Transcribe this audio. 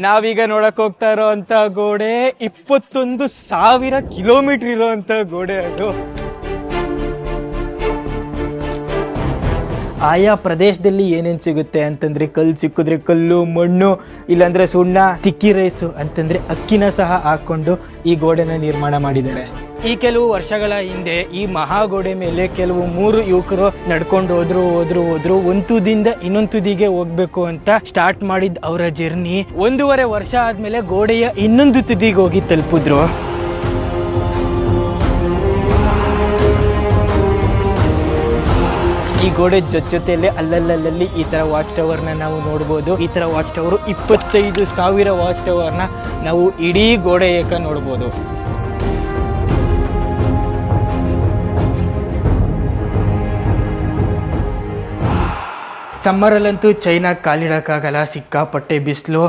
ನಾವೀಗ ನೋಡಕ್ ಹೋಗ್ತಾ ಇರೋಂಥ ಗೋಡೆ 21,000 ಕಿಲೋಮೀಟರ್ ಇರೋಂಥ ಗೋಡೆ ಅದು. ಆಯಾ ಪ್ರದೇಶದಲ್ಲಿ ಏನೇನು ಸಿಗುತ್ತೆ ಅಂತಂದ್ರೆ ಕಲ್ಲು ಸಿಕ್ಕಿದ್ರೆ ಕಲ್ಲು, ಮಣ್ಣು, ಇಲ್ಲಾಂದ್ರೆ ಸುಣ್ಣ, ತಿಕ್ಕಿ ರೈಸು ಅಂತಂದ್ರೆ ಅಕ್ಕಿನ ಸಹ ಹಾಕೊಂಡು ಈ ಗೋಡೆನ ನಿರ್ಮಾಣ ಮಾಡಿದ್ದಾರೆ. ಈ ಕೆಲವು ವರ್ಷಗಳ ಹಿಂದೆ ಈ ಮಹಾಗೋಡೆ ಮೇಲೆ ಕೆಲವು 3 ಯುವಕರು ನಡ್ಕೊಂಡು ಹೋದ್ರು ಒಂದು ತುದಿಯಿಂದ ಇನ್ನೊಂದು ತುದಿಗೆ ಹೋಗ್ಬೇಕು ಅಂತ ಸ್ಟಾರ್ಟ್ ಮಾಡಿದ ಅವರ ಜರ್ನಿ 1.5 ವರ್ಷ ಆದ್ಮೇಲೆ ಗೋಡೆಯ ಇನ್ನೊಂದು ತುದಿಗೆ ಹೋಗಿ ತಲುಪಿದ್ರು. ಈ ಗೋಡೆ ಜೊತೆಯಲ್ಲೇ ಅಲ್ಲಲ್ಲಿ ಈ ತರ ವಾಚ್ ಟವರ್ನ ನಾವು ನೋಡ್ಬೋದು. ಈ ತರ ವಾಚ್ ಟವರ್ 25,000 ವಾಚ್ ಟವರ್ನ ನಾವು ಇಡೀ ಗೋಡೆ ಏಕ ನೋಡ್ಬೋದು. ಸಮ್ಮರಲ್ಲಂತೂ ಚೈನಾ ಕಾಲಿಡಕ್ಕಾಗಲ್ಲ, ಸಿಕ್ಕಾಪಟ್ಟೆ ಬಿಸಿಲು.